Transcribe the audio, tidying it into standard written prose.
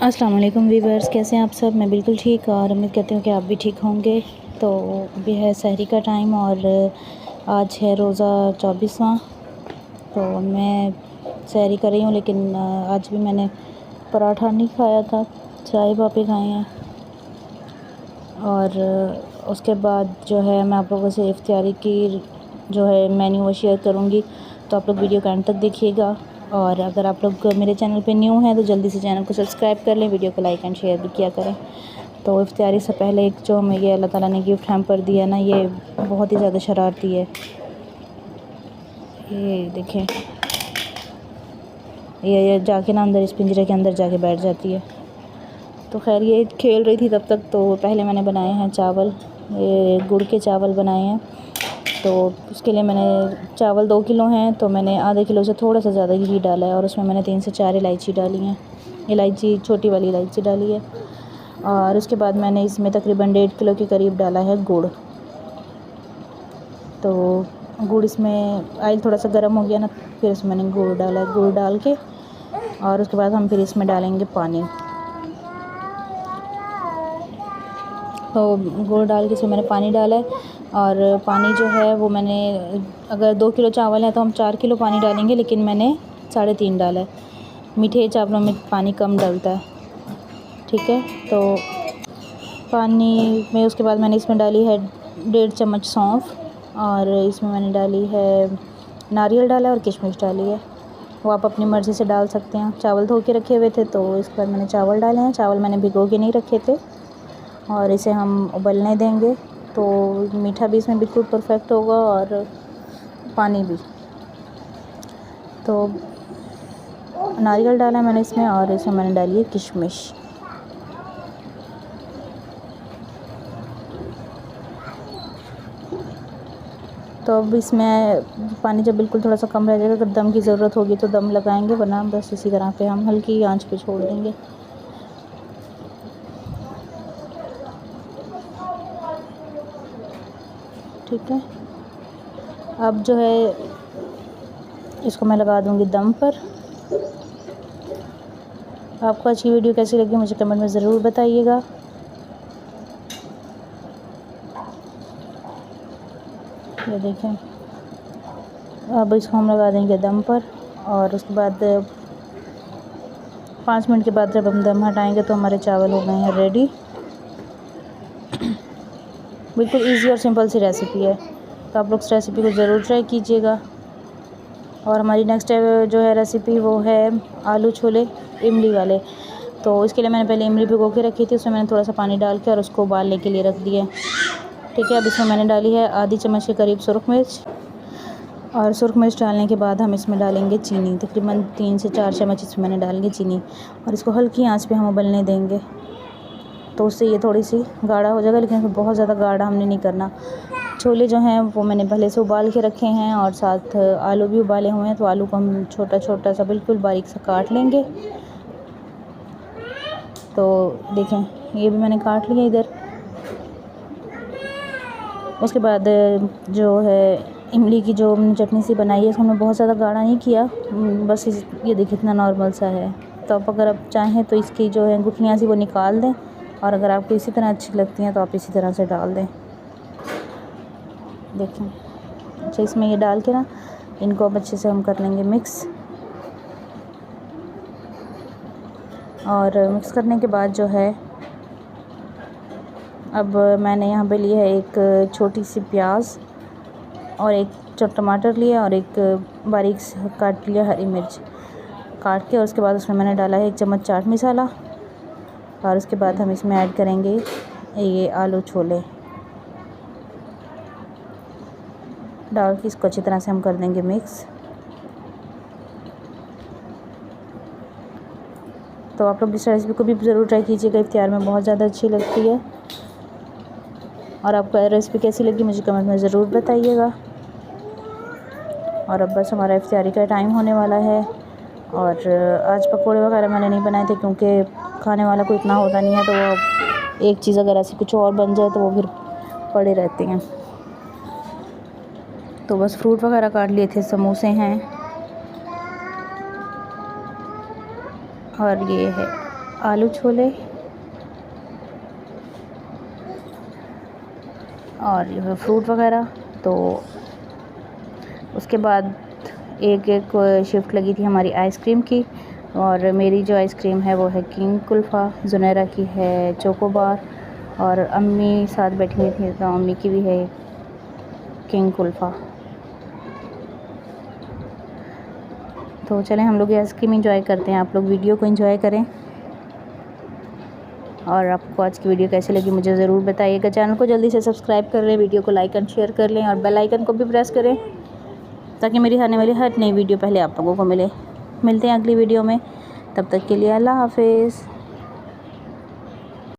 अस्सलाम वालेकुम वीवर्स, कैसे हैं आप सब। मैं बिल्कुल ठीक और उम्मीद करती हूँ कि आप भी ठीक होंगे। तो अभी है सहरी का टाइम और आज है रोज़ा 24वां। तो मैं सहरी कर रही हूँ, लेकिन आज भी मैंने पराठा नहीं खाया था, चाय वापे खाए हैं। और उसके बाद जो है मैं आप लोगों से इफ्तियारी की जो है मेन्यू वो शेयर करूँगी, तो आप लोग वीडियो का एंड तक देखिएगा। और अगर आप लोग मेरे चैनल पे न्यू हैं तो जल्दी से चैनल को सब्सक्राइब कर लें, वीडियो को लाइक एंड शेयर भी किया करें। तो इफ्तियारी से पहले एक जो हमें ये अल्लाह ताला ने गिफ्ट हैम्पर दिया ना, ये बहुत ही ज़्यादा शरारती है। ये देखें, ये जाके ना अंदर इस पिंजरे के अंदर जाके बैठ जाती है। तो खैर ये खेल रही थी तब तक। तो पहले मैंने बनाए हैं चावल, ये गुड़ के चावल बनाए हैं। तो उसके लिए मैंने चावल 2 किलो हैं, तो मैंने आधे किलो से थोड़ा सा ज़्यादा घी डाला है और उसमें मैंने 3 से 4 इलायची डाली हैं। इलायची छोटी वाली इलायची डाली है। और उसके बाद मैंने इसमें तकरीबन 1.5 किलो के करीब डाला है गुड़। तो गुड़ इसमें ऑयल थोड़ा सा गर्म हो गया ना, फिर इसमें मैंने गुड़ डाला है। गुड़ डाल के और उसके बाद हम फिर इसमें डालेंगे पानी। तो गुड़ डाल के इसमें मैंने पानी डाला है। और पानी जो है वो मैंने, अगर 2 किलो चावल है तो हम 4 किलो पानी डालेंगे, लेकिन मैंने 3.5 डाला है। मीठे चावलों में पानी कम डलता है, ठीक है। तो पानी में उसके बाद मैंने इसमें डाली है 1.5 चम्मच सौंफ, और इसमें मैंने डाली है नारियल डाला है और किशमिश डाली है। वो आप अपनी मर्ज़ी से डाल सकते हैं। चावल धो के रखे हुए थे, तो इसके बाद मैंने चावल डाले हैं। चावल मैंने भिगो के नहीं रखे थे और इसे हम उबलने देंगे। तो मीठा भी इसमें बिल्कुल परफेक्ट होगा और पानी भी। तो नारियल डाला है मैंने इसमें, और इसमें मैंने डाली है किशमिश। तो अब इसमें पानी जब बिल्कुल थोड़ा सा कम रह जाएगा, अगर दम की ज़रूरत होगी तो दम लगाएंगे, वरना बस इसी तरह पे हम हल्की आंच पे छोड़ देंगे। ठीक है। अब जो है इसको मैं लगा दूंगी दम पर। आपको आज की वीडियो कैसी लगी मुझे कमेंट में ज़रूर बताइएगा। ये देखें, अब इसको हम लगा देंगे दम पर, और उसके बाद 5 मिनट के बाद जब हम दम हटाएंगे तो हमारे चावल हो गए हैं रेडी। बिल्कुल इजी और सिंपल सी रेसिपी है, तो आप लोग इस रेसिपी को ज़रूर ट्राई कीजिएगा। और हमारी नेक्स्ट जो है रेसिपी वो है आलू छोले इमली वाले। तो इसके लिए मैंने पहले इमली भिगो के रखी थी, उसमें मैंने थोड़ा सा पानी डाल के और उसको उबालने के लिए रख दिया। ठीक है। अब इसमें मैंने डाली है आधी चम्मच के करीब सुरख मिर्च, और सुरख मिर्च डालने के बाद हम इसमें डालेंगे चीनी। तकरीबन 3 से 4 चम्मच इसमें मैंने डालेंगे चीनी, और इसको हल्की आंच पे हम उबलने देंगे। तो उससे ये थोड़ी सी गाढ़ा हो जाएगा, लेकिन इसको बहुत ज़्यादा गाढ़ा हमने नहीं करना। छोले जो हैं वो मैंने पहले से उबाल के रखे हैं, और साथ आलू भी उबाले हुए हैं। तो आलू को हम छोटा छोटा सा बिल्कुल बारीक सा काट लेंगे। तो देखें, ये भी मैंने काट लिया इधर। उसके बाद जो है इमली की जो हमने चटनी सी बनाई है, इसको हमने बहुत ज़्यादा गाढ़ा नहीं किया, बस ये देखिए इतना नॉर्मल सा है। तो अब अगर आप चाहें तो इसकी जो है गुठलियाँ सी वो निकाल दें, और अगर आपको इसी तरह अच्छी लगती हैं तो आप इसी तरह से डाल दें। देखें, अच्छा, इसमें ये डाल के ना इनको अब अच्छे से हम कर लेंगे मिक्स। और मिक्स करने के बाद जो है, अब मैंने यहाँ पे लिया है एक छोटी सी प्याज, और एक टमाटर लिया, और एक बारीक से काट लिया हरी मिर्च काट के। और उसके बाद उसमें मैंने डाला है 1 चम्मच चाट मसाला, और उसके बाद हम इसमें ऐड करेंगे ये आलू छोले डाल के इसको अच्छी तरह से हम कर देंगे मिक्स। तो आप लोग इस रेसिपी को भी ज़रूर ट्राई कीजिएगा, इफ्तियार में बहुत ज़्यादा अच्छी लगती है। और आपको रेसिपी कैसी लगी मुझे कमेंट में ज़रूर बताइएगा। और अब बस हमारा इफ्तियारी का टाइम होने वाला है। और आज पकौड़े वगैरह मैंने नहीं बनाए थे, क्योंकि खाने वाला कोई इतना होता नहीं है। तो वो एक चीज़ अगर ऐसी कुछ और बन जाए तो वो फिर पड़े रहते हैं। तो बस फ्रूट वगैरह काट लिए थे, समोसे हैं, और ये है आलू छोले और जो है फ्रूट वगैरह। तो उसके बाद एक शिफ्ट लगी थी हमारी आइसक्रीम की, और मेरी जो आइसक्रीम है वो है किंग कुल्फ़ा, ज़ुनैरा की है चोकोबार, और अम्मी साथ बैठी हुई थी तो अम्मी की भी है किंग कुल्फ़ा। तो चलें हम लोग ये आइसक्रीम एंजॉय करते हैं, आप लोग वीडियो को एंजॉय करें। और आपको आज की वीडियो कैसी लगी मुझे ज़रूर बताइएगा। चैनल को जल्दी से सब्सक्राइब कर लें, वीडियो को लाइक एंड शेयर कर लें, और बेल आइकन को भी प्रेस करें ताकि मेरी आने वाली हर नई वीडियो पहले आप लोगों को मिले। मिलते हैं अगली वीडियो में, तब तक के लिए अल्लाह हाफ़िज़।